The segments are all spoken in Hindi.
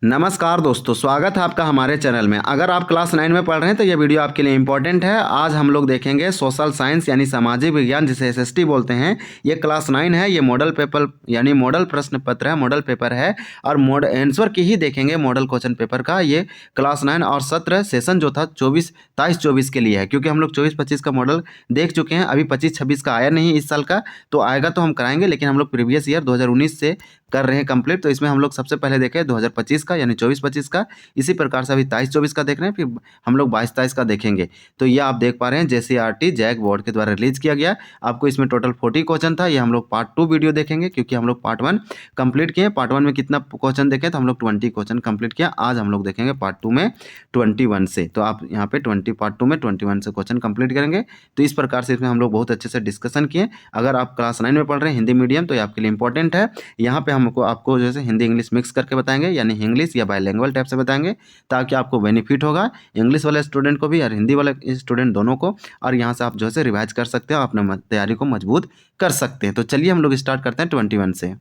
नमस्कार दोस्तों, स्वागत है आपका हमारे चैनल में। अगर आप क्लास 9 में पढ़ रहे हैं तो ये वीडियो आपके लिए इम्पोर्टेंट है। आज हम लोग देखेंगे सोशल साइंस यानी सामाजिक विज्ञान, जिसे एसएसटी बोलते हैं। ये क्लास 9 है। ये मॉडल पेपर यानी मॉडल प्रश्न पत्र है, मॉडल पेपर है और मॉडल आंसर की ही देखेंगे मॉडल क्वेश्चन पेपर का। ये क्लास 9 और सत्र सेशन जो था 23-24 के लिए है, क्योंकि हम लोग 24-25 का मॉडल देख चुके हैं। अभी 25-26 का आया नहीं इस साल का, तो आएगा तो हम कराएंगे, लेकिन हम लोग प्रीवियस ईयर 2019 से कर रहे हैं कंप्लीट। तो इसमें हम लोग सबसे पहले देखें 2025 का यानी 24-25 का। इसी प्रकार से अभी 23-24 का देख रहे हैं, फिर हम लोग 22-23 का देखेंगे। तो ये आप देख पा रहे हैं JCRT जैक बोर्ड के द्वारा रिलीज किया गया। आपको इसमें टोटल 40 क्वेश्चन था। ये हम लोग पार्ट 2 वीडियो देखेंगे, क्योंकि हम लोग पार्ट 1 कंप्लीट किए। पार्ट 1 में कितना क्वेश्चन देखे तो हम लोग 20 क्वेश्चन कंप्लीट किया। आज हम लोग देखेंगे पार्ट 2 में 21 से। तो आप यहाँ पे पार्ट 2 में 21 से क्वेश्चन कंप्लीट करेंगे। तो इस प्रकार से इसमें हम लोग बहुत अच्छे से डिस्कशन किए। अगर आप क्लास 9 में पढ़ रहे हैं हिंदी मीडियम, तो ये आपके लिए इंपॉर्टेंट है। यहाँ पे हमको आपको जैसे हिंदी इंग्लिश मिक्स करके बताएंगे, यानी इंग्लिश या बाइलिंगुअल टाइप से बताएंगे, ताकि आपको बेनिफिट होगा, इंग्लिश वाले स्टूडेंट को भी और हिंदी वाले स्टूडेंट दोनों को। और यहाँ से आप जो है रिवाइज कर सकते हैं, अपने तैयारी को मजबूत कर सकते हैं। तो चलिए हम लोग स्टार्ट करते हैं 21 से।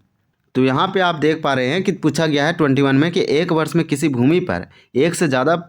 तो यहाँ पे आप देख पा रहे हैं कि पूछा गया है 21 में कि एक वर्ष में किसी भूमि पर एक से ज़्यादा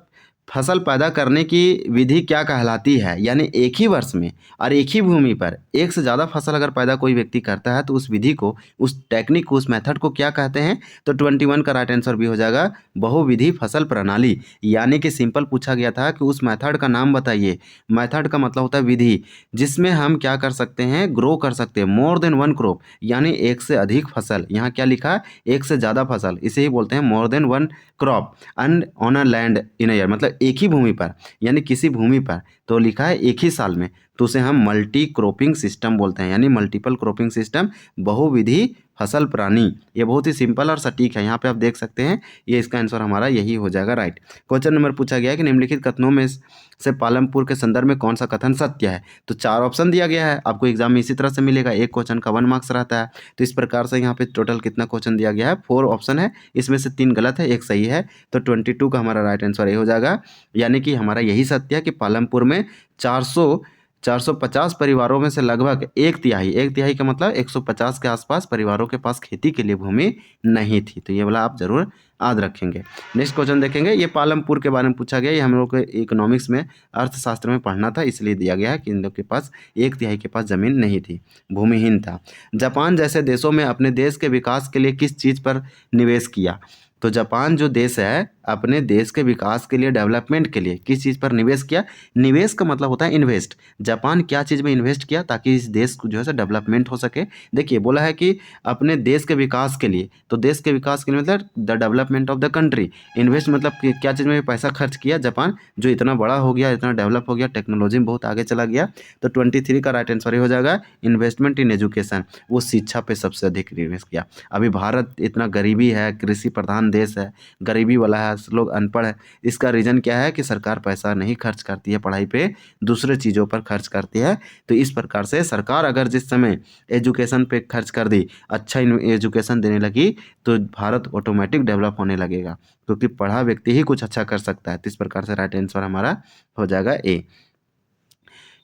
फसल पैदा करने की विधि क्या कहलाती है। यानी एक ही वर्ष में और एक ही भूमि पर एक से ज़्यादा फसल अगर पैदा कोई व्यक्ति करता है, तो उस विधि को, उस टेक्निक को, उस मेथड को क्या कहते हैं। तो 21 का राइट आंसर भी हो जाएगा बहुविधि फसल प्रणाली। यानी कि सिंपल पूछा गया था कि उस मेथड का नाम बताइए। मेथड का मतलब होता है विधि, जिसमें हम क्या कर सकते हैं, ग्रो कर सकते हैं मोर देन वन क्रॉप, यानी एक से अधिक फसल। यहाँ क्या लिखा है, एक से ज़्यादा फसल, इसे ही बोलते हैं more than one crop and on a land in a year, मतलब एक ही भूमि पर, यानी किसी भूमि पर। तो लिखा है एक ही साल में, तो उसे हम मल्टी क्रॉपिंग सिस्टम बोलते हैं, यानी मल्टीपल क्रॉपिंग सिस्टम, बहुविधि फसल प्राणी। ये बहुत ही सिंपल और सटीक है। यहाँ पे आप देख सकते हैं, ये इसका आंसर हमारा यही हो जाएगा राइट। क्वेश्चन नंबर पूछा गया है कि निम्नलिखित कथनों में से पालमपुर के संदर्भ में कौन सा कथन सत्य है। तो 4 ऑप्शन दिया गया है, आपको एग्जाम में इसी तरह से मिलेगा। एक क्वेश्चन का 1 मार्क्स रहता है। तो इस प्रकार से यहाँ पे टोटल कितना क्वेश्चन दिया गया है, 4 ऑप्शन है, इसमें से 3 गलत है, 1 सही है। तो 22 का हमारा राइट आंसर ये हो जाएगा। यानी कि हमारा यही सत्य है कि पालमपुर में 450 परिवारों में से लगभग एक तिहाई का मतलब 150 के आसपास परिवारों के पास खेती के लिए भूमि नहीं थी। तो ये वाला आप जरूर याद रखेंगे। नेक्स्ट क्वेश्चन देखेंगे। ये पालमपुर के बारे में पूछा गया। ये हम लोग को इकोनॉमिक्स में, अर्थशास्त्र में पढ़ना था, इसलिए दिया गया है कि इन लोग के पास एक तिहाई के पास ज़मीन नहीं थी, भूमिहीन था। जापान जैसे देशों में अपने देश के विकास के लिए किस चीज़ पर निवेश किया। तो जापान जो देश है, अपने देश के विकास के लिए, डेवलपमेंट के लिए किस चीज़ पर निवेश किया। निवेश का मतलब होता है इन्वेस्ट। जापान क्या चीज़ में इन्वेस्ट किया ताकि इस देश को जो है डेवलपमेंट हो सके। देखिए बोला है कि अपने देश के विकास के लिए, तो देश के विकास के लिए मतलब the development of the country. Invest मतलब क्या चीज़ में पैसा खर्च किया जापान, जो इतना बड़ा हो गया, इतना डेवलप हो गया, टेक्नोलॉजी में बहुत आगे चला गया। तो 23 का राइट आंसर हो जाएगा इन्वेस्टमेंट इन एजुकेशन। वो शिक्षा पे सबसे अधिक इन्वेस्ट किया। अभी भारत इतना गरीबी है, कृषि प्रधान देश है, गरीबी वाला है, लोग अनपढ़ है। इसका रीज़न क्या है कि सरकार पैसा नहीं खर्च करती है पढ़ाई पे, दूसरे चीज़ों पर खर्च करती है। तो इस प्रकार से सरकार अगर जिस समय एजुकेशन पे खर्च कर दी, अच्छा एजुकेशन देने लगी, तो भारत ऑटोमेटिक डेवलप होने लगेगा, क्योंकि पढ़ा व्यक्ति ही कुछ अच्छा कर सकता है। तो इस प्रकार से राइट आंसर हमारा हो जाएगा ए।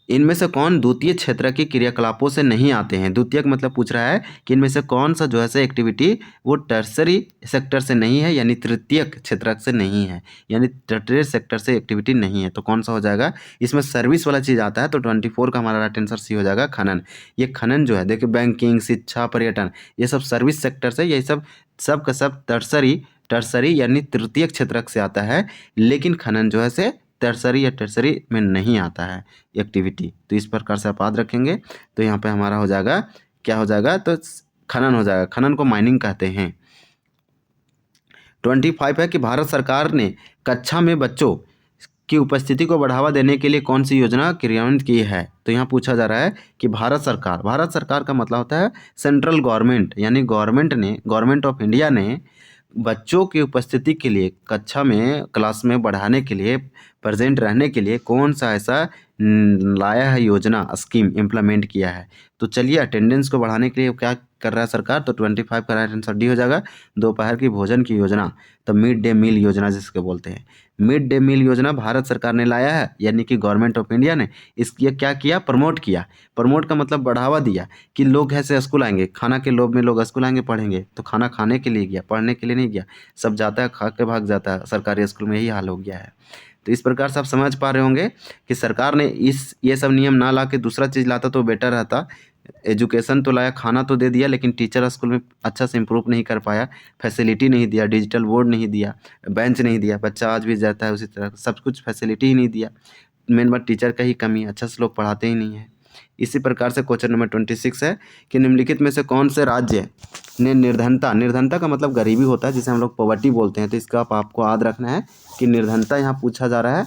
इनमें से कौन द्वितीय क्षेत्र की क्रियाकलापों से नहीं आते हैं। द्वितीयक मतलब पूछ रहा है कि इनमें से कौन सा जो है एक्टिविटी वो टर्सरी सेक्टर से नहीं है, यानी तृतीयक क्षेत्र से नहीं है, यानी टर्टियरी सेक्टर से एक्टिविटी नहीं है। तो कौन सा हो जाएगा, इसमें सर्विस वाला चीज़ आता है। तो 24 का हमारा राइट आंसर सी हो जाएगा खनन। ये खनन जो है, देखिए बैंकिंग, शिक्षा, पर्यटन, ये सब सर्विस सेक्टर से, ये सब का सब टर्सरी यानी तृतीयक क्षेत्र से आता है। लेकिन खनन जो है से टर्सरी या टर्सरी में नहीं आता है एक्टिविटी। तो इस प्रकार से आप याद रखेंगे। तो यहाँ पे हमारा हो जाएगा, क्या हो जाएगा, तो खनन हो जाएगा। खनन को माइनिंग कहते हैं। 25 है कि भारत सरकार ने कक्षा में बच्चों की उपस्थिति को बढ़ावा देने के लिए कौन सी योजना क्रियान्वित की है। तो यहाँ पूछा जा रहा है कि भारत सरकार का मतलब होता है सेंट्रल गवर्नमेंट, यानी गवर्नमेंट ऑफ इंडिया ने बच्चों की उपस्थिति के लिए कक्षा में, क्लास में बढ़ाने के लिए प्रेजेंट रहने के लिए कौन सा ऐसा लाया है योजना, स्कीम इम्प्लीमेंट किया है। तो चलिए, अटेंडेंस को बढ़ाने के लिए क्या कर रहा है सरकार, तो 25 का राइट आंसर डी हो जाएगा। दोपहर की भोजन की योजना, तो मिड डे मील योजना जिसके बोलते हैं। मिड डे मील योजना भारत सरकार ने लाया है, यानी कि गवर्नमेंट ऑफ इंडिया ने इसकी क्या किया, प्रमोट किया। प्रमोट का मतलब बढ़ावा दिया कि लोग ऐसे स्कूल आएंगे, खाना के लोभ में लोग स्कूल आएंगे पढ़ेंगे, तो खाना खाने के लिए गया, पढ़ने के लिए नहीं गया। सब जाता है खा के भाग जाता है, सरकारी स्कूल में यही हाल हो गया है। तो इस प्रकार से आप समझ पा रहे होंगे कि सरकार ने ये सब नियम ना ला के दूसरा चीज़ लाता तो बेटर रहता। एजुकेशन तो लाया, खाना तो दे दिया, लेकिन टीचर स्कूल में अच्छा से इम्प्रूव नहीं कर पाया, फैसिलिटी नहीं दिया, डिजिटल बोर्ड नहीं दिया, बेंच नहीं दिया, बच्चा आज भी जाता है उसी तरह, सब कुछ फैसिलिटी ही नहीं दिया। मेन बात टीचर का ही कमी है, अच्छा से लोग पढ़ाते ही नहीं है। इसी प्रकार से क्वेश्चन नंबर 26 है कि निम्नलिखित में से कौन से राज्य ने निर्धनता, निर्धनता का मतलब गरीबी होता है जिसे हम लोग पॉवर्टी बोलते हैं, तो इसका आपको याद रखना है कि निर्धनता यहाँ पूछा जा रहा है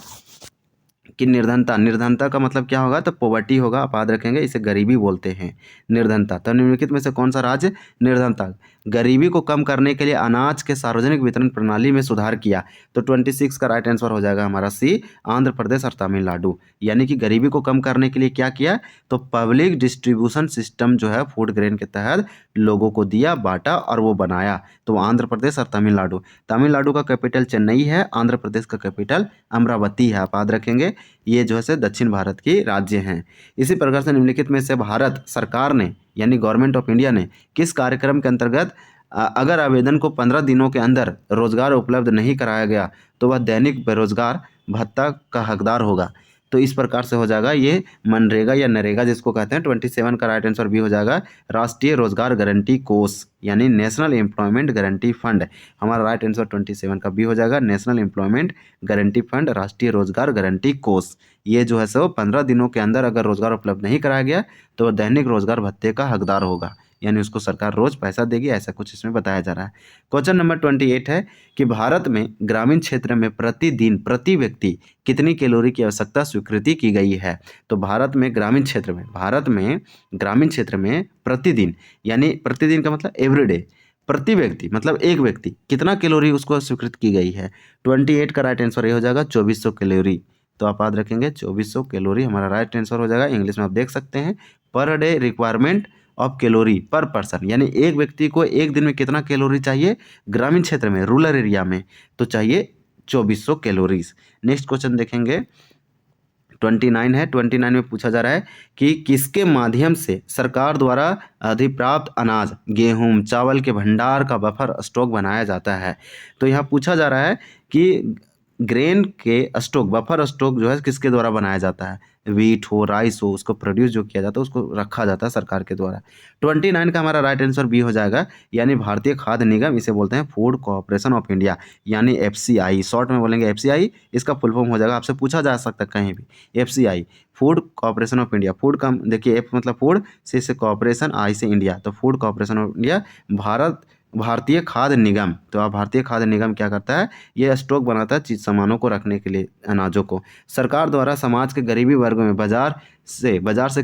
कि निर्धनता, निर्धनता का मतलब क्या होगा, तो पॉवर्टी होगा, आप याद रखेंगे, इसे गरीबी बोलते हैं निर्धनता। तो निम्नलिखित में से कौन सा राज्य निर्धनता, गरीबी को कम करने के लिए अनाज के सार्वजनिक वितरण प्रणाली में सुधार किया। तो 26 का राइट आंसर हो जाएगा हमारा सी, आंध्र प्रदेश और तमिलनाडु। यानी कि गरीबी को कम करने के लिए क्या किया, तो पब्लिक डिस्ट्रीब्यूशन सिस्टम जो है फूड ग्रेन के तहत लोगों को दिया, बांटा और वो बनाया। तो आंध्र प्रदेश और तमिलनाडु। तमिलनाडु का कैपिटल चेन्नई है, आंध्र प्रदेश का कैपिटल अमरावती है, आप याद रखेंगे। ये जो है से दक्षिण भारत की राज्य हैं। इसी प्रकार से निम्नलिखित में से भारत सरकार ने, यानी गवर्नमेंट ऑफ इंडिया ने किस कार्यक्रम के अंतर्गत अगर आवेदन को 15 दिनों के अंदर रोजगार उपलब्ध नहीं कराया गया तो वह दैनिक बेरोजगार भत्ता का हकदार होगा। तो इस प्रकार से हो जाएगा ये मनरेगा या नरेगा जिसको कहते हैं। 27 का राइट आंसर भी हो जाएगा राष्ट्रीय रोजगार गारंटी कोष, यानी नेशनल एम्प्लॉयमेंट गारंटी फंड। हमारा राइट आंसर 27 का भी हो जाएगा नेशनल एम्प्लॉयमेंट गारंटी फंड, राष्ट्रीय रोजगार गारंटी कोष। ये जो है सो 15 दिनों के अंदर अगर रोजगार उपलब्ध नहीं कराया गया तो वह दैनिक रोजगार भत्ते का हकदार होगा, यानी उसको सरकार रोज पैसा देगी, ऐसा कुछ इसमें बताया जा रहा है। क्वेश्चन नंबर 28 है कि भारत में ग्रामीण क्षेत्र में प्रतिदिन प्रति व्यक्ति कितनी कैलोरी की आवश्यकता स्वीकृति की गई है। तो भारत में ग्रामीण क्षेत्र में प्रतिदिन, यानी प्रतिदिन का मतलब एवरीडे, प्रति व्यक्ति मतलब एक व्यक्ति कितना कैलोरी उसको स्वीकृत की गई है। 28 का राइट आंसर ये हो जाएगा 2400 कैलोरी। तो आप याद रखेंगे 2400 कैलोरी हमारा राइट आंसर हो जाएगा। इंग्लिश में आप देख सकते हैं per day requirement of calorie पर पर्सन, यानी एक व्यक्ति को एक दिन में कितना कैलोरी चाहिए ग्रामीण क्षेत्र में, रूरल एरिया में, तो चाहिए 2400 कैलोरीज। नेक्स्ट क्वेश्चन देखेंगे 29 है। 29 में पूछा जा रहा है कि किसके माध्यम से सरकार द्वारा अधिप्राप्त अनाज, गेहूं, चावल के भंडार का बफर स्टॉक बनाया जाता है। तो यहाँ पूछा जा रहा है कि ग्रेन के स्टॉक, बफर स्टॉक जो है किसके द्वारा बनाया जाता है, वीट हो, राइस हो, उसको प्रोड्यूस जो किया जाता है उसको रखा जाता है सरकार के द्वारा। 29 का हमारा राइट आंसर बी हो जाएगा, यानी भारतीय खाद्य निगम, इसे बोलते हैं फूड कॉर्पोरेशन ऑफ इंडिया, यानी FCI, शॉर्ट में बोलेंगे FCI। इसका फुल फॉर्म हो जाएगा, आपसे पूछा जा सकता है कहीं भी, FCI food corporation of India. Food का देखिए F मतलब फूड, C से कॉर्पोरेशन, I से इंडिया, तो फूड कॉर्पोरेशन ऑफ इंडिया, भारतीय खाद्य निगम। तो आप भारतीय खाद्य निगम क्या करता है, ये स्टॉक बनाता है चीज सामानों को रखने के लिए, अनाजों को। सरकार द्वारा समाज के गरीबी वर्गों में बाजार से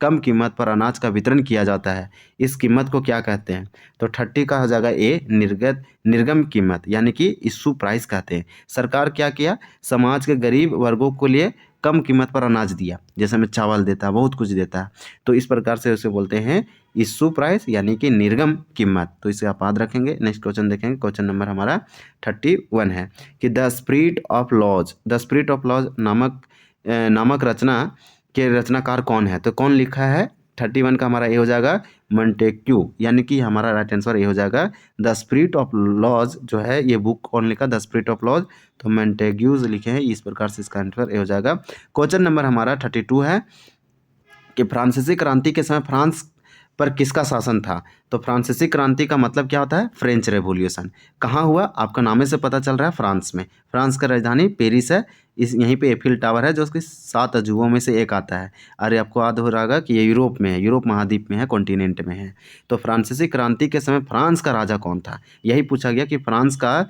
कम कीमत पर अनाज का वितरण किया जाता है। इस कीमत को क्या कहते हैं, तो 30 का हो जाएगा ए, निर्गम कीमत, यानी कि इशू प्राइस कहते हैं। सरकार क्या किया, समाज के गरीब वर्गों के लिए कम कीमत पर अनाज दिया, जैसे हमें चावल देता है, बहुत कुछ देता है, तो इस प्रकार से उसे बोलते हैं इशू प्राइस, यानी कि निर्गम कीमत। तो इसे आप याद रखेंगे। नेक्स्ट क्वेश्चन देखेंगे, क्वेश्चन नंबर हमारा 31 है कि the spirit of laws, the spirit of laws नामक रचना के रचनाकार कौन है, तो कौन लिखा है। 31 का हमारा ये हो जाएगा मोंटेक्यू, यानी कि हमारा राइट आंसर ये हो जाएगा द स्पिरिट ऑफ लॉज जो है, ये बुक कौन लिखा, द स्पिरिट ऑफ लॉज, तो मोंटेग्यूज लिखे हैं। इस प्रकार से इसका आंसर ये हो जाएगा। क्वेश्चन नंबर हमारा 32 है कि फ्रांसीसी क्रांति के समय फ्रांस पर किसका शासन था। तो फ्रांसीसी क्रांति का मतलब क्या होता है, फ्रेंच रेवोल्यूशन। कहाँ हुआ, आपका नामे से पता चल रहा है, फ्रांस में। फ्रांस का राजधानी पेरिस है। इस यहीं पे एफिल टावर है जो उसके 7 अजूबों में से एक आता है। अरे आपको याद हो रहा होगा कि ये यूरोप में है, यूरोप महाद्वीप में है, कॉन्टिनेंट में है। तो फ्रांसीसी क्रांति के समय फ्रांस का राजा कौन था, यही पूछा गया कि फ्रांस का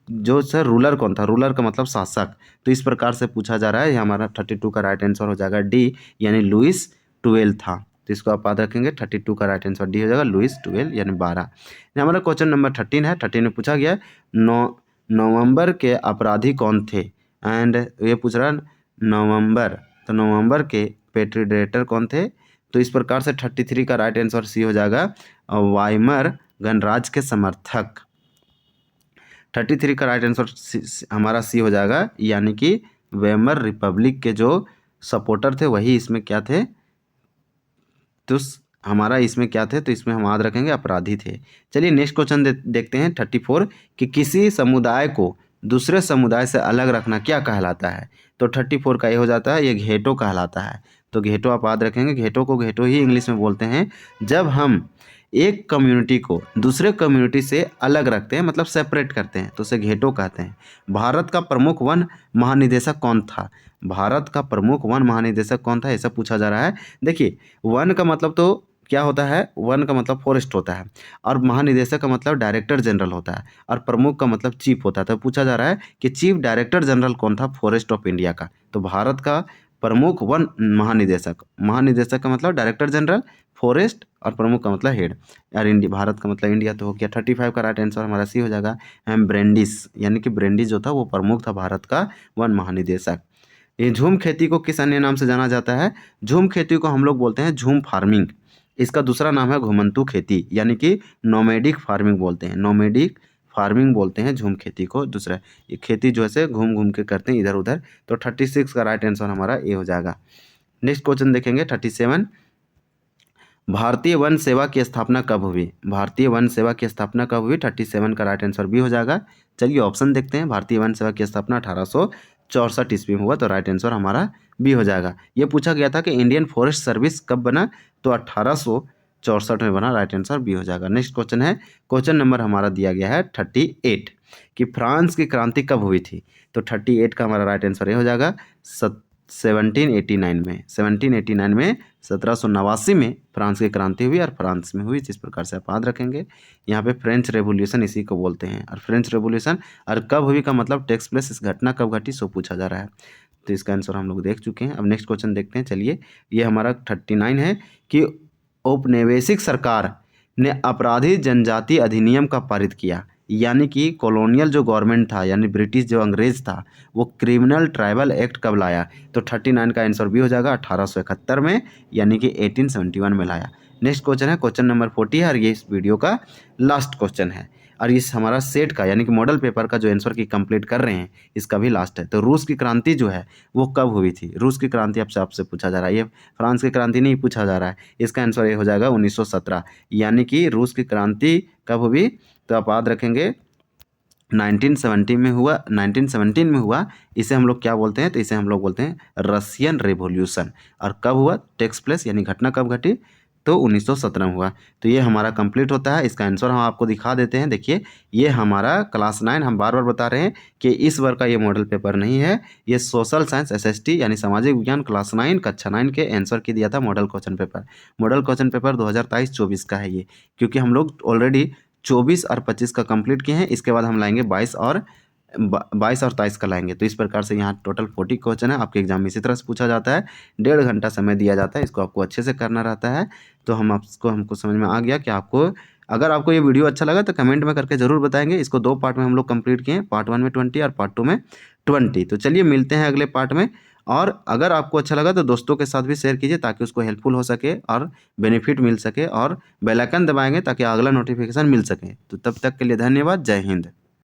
जो सर रूलर कौन था, रूलर का मतलब शासक। तो इस प्रकार से पूछा जा रहा है। हमारा 32 का राइट आंसर हो जाएगा डी, यानी लुइस 12 था। तो इसको आप याद रखेंगे, 32 का राइट आंसर डी हो जाएगा लुइस 12, यानी 12। हमारा क्वेश्चन नंबर 13 है। 13 में पूछा गया नवंबर के अपराधी कौन थे, एंड ये पूछ रहा नवंबर, तो नवंबर के पेट्रीडेटर कौन थे? तो इस प्रकार से 33 का राइट आंसर सी हो जाएगा, वाइमर गणराज्य के समर्थक। 33 का राइट आंसर हमारा सी हो जाएगा, यानी कि वेमर रिपब्लिक के जो सपोर्टर थे वही इसमें क्या थे, तो हमारा इसमें क्या थे, तो इसमें हम याद रखेंगे अपराधी थे। चलिए नेक्स्ट क्वेश्चन देखते हैं 34 कि किसी समुदाय को दूसरे समुदाय से अलग रखना क्या कहलाता है? तो 34 का ये हो जाता है, ये घेटो कहलाता है। तो घेटो आप याद रखेंगे, घेटो को घेटो ही इंग्लिश में बोलते हैं जब हम एक कम्युनिटी को दूसरे कम्युनिटी से अलग रखते हैं, मतलब सेपरेट करते हैं, तो उसे घेटो कहते हैं। भारत का प्रमुख वन महानिदेशक कौन था? भारत का प्रमुख वन महानिदेशक कौन था, ऐसा पूछा जा रहा है। देखिए वन का मतलब तो क्या होता है, वन का मतलब फॉरेस्ट होता है, और महानिदेशक का मतलब डायरेक्टर जनरल होता है, और प्रमुख का मतलब चीफ होता है। तो पूछा जा रहा है कि चीफ डायरेक्टर जनरल कौन था फॉरेस्ट ऑफ इंडिया का? तो भारत का प्रमुख वन महानिदेशक, महानिदेशक का मतलब डायरेक्टर जनरल, फॉरेस्ट, और प्रमुख का मतलब हेड। यार इंडिया, भारत का मतलब इंडिया तो हो गया। 35 का राइट आंसर हमारा सी हो जाएगा, ब्रेंडिस, यानी कि ब्रेंडिस जो था वो प्रमुख था भारत का वन महानिदेशक। ये झूम खेती को किस अन्य नाम से जाना जाता है? झूम खेती को हम लोग बोलते हैं झूम फार्मिंग। इसका दूसरा नाम है घुमंतू खेती, यानी कि नोमैडिक फार्मिंग बोलते हैं, नोमैडिक फार्मिंग बोलते हैं झूम खेती को। दूसरा ये खेती जो है से घूम घूम के करते हैं इधर उधर। तो 36 का राइट आंसर हमारा ए हो जाएगा। नेक्स्ट क्वेश्चन देखेंगे 37, भारतीय वन सेवा की स्थापना कब हुई? भारतीय वन सेवा की स्थापना कब हुई? 37 का राइट आंसर बी हो जाएगा। चलिए ऑप्शन देखते हैं। भारतीय वन सेवा की स्थापना 1864 ईस्वी में हुआ, तो राइट आंसर हमारा बी हो जाएगा। ये पूछा गया था कि इंडियन फॉरेस्ट सर्विस कब बना, तो 1864 में बना, राइट आंसर बी हो जाएगा। नेक्स्ट क्वेश्चन है, क्वेश्चन नंबर हमारा दिया गया है 38 कि फ्रांस की क्रांति कब हुई थी? तो 38 का हमारा राइट आंसर ये हो जाएगा 1789 में। 1789 में 1789 में फ्रांस की क्रांति हुई, और फ्रांस में हुई, जिस प्रकार से आप याद रखेंगे। यहाँ पे फ्रेंच रेवोल्यूशन इसी को बोलते हैं। और फ्रेंच रेवोल्यूशन और कब हुई का मतलब टेक्स प्लेस, इस घटना कब घटी सो पूछा जा रहा है। तो इसका आंसर हम लोग देख चुके हैं। अब नेक्स्ट क्वेश्चन देखते हैं। चलिए ये हमारा 39 है कि औपनिवेशिक सरकार ने अपराधी जनजाति अधिनियम का पारित किया, यानी कि कॉलोनियल जो गवर्नमेंट था, यानी ब्रिटिश जो अंग्रेज था, वो क्रिमिनल ट्राइबल एक्ट कब लाया? तो 39 का आंसर भी हो जाएगा 1871 में, यानी कि 1871 में लाया। नेक्स्ट क्वेश्चन है क्वेश्चन नंबर 40 है, और ये इस वीडियो का लास्ट क्वेश्चन है, और इस हमारा सेट का यानी कि मॉडल पेपर का जो आंसर की कंप्लीट कर रहे हैं इसका भी लास्ट है। तो रूस की क्रांति जो है वो कब हुई थी? रूस की क्रांति आपसे पूछा जा रहा है, ये फ्रांस की क्रांति नहीं पूछा जा रहा है। इसका आंसर ये हो जाएगा 1917, यानी कि रूस की क्रांति कब हुई? तो आप याद रखेंगे 1917 में हुआ, 1917 में हुआ। इसे हम लोग क्या बोलते हैं? तो इसे हम लोग बोलते हैं रशियन रेवोल्यूशन। और कब हुआ? टेक्स प्लेस, यानी घटना कब घटी? तो 1917 में हुआ। तो ये हमारा कंप्लीट होता है। इसका आंसर हम आपको दिखा देते हैं। देखिए ये हमारा क्लास 9, हम बार बार बता रहे हैं कि इस बार का ये मॉडल पेपर नहीं है, ये सोशल साइंस SST यानी सामाजिक विज्ञान क्लास 9 कक्षा 9 के आंसर की दिया था model question paper. Model question paper 2023-24 का है ये, क्योंकि हम लोग ऑलरेडी 24 और 25 का कंप्लीट किए हैं। इसके बाद हम लाएंगे 22 और 23 का लाएंगे। तो इस प्रकार से यहाँ टोटल 40 क्वेश्चन है। आपके एग्जाम में इसी तरह से पूछा जाता है, 1.5 घंटा समय दिया जाता है, इसको आपको अच्छे से करना रहता है। तो हमको समझ में आ गया कि अगर आपको ये वीडियो अच्छा लगा तो कमेंट में करके ज़रूर बताएंगे। इसको 2 पार्ट में हम लोग कंप्लीट किए, पार्ट 1 में 20 और पार्ट 2 में 20। तो चलिए मिलते हैं अगले पार्ट में। और अगर आपको अच्छा लगा तो दोस्तों के साथ भी शेयर कीजिए ताकि उसको हेल्पफुल हो सके और बेनिफिट मिल सके, और बेल आइकन दबाएंगे ताकि अगला नोटिफिकेशन मिल सके। तो तब तक के लिए धन्यवाद। जय हिंद।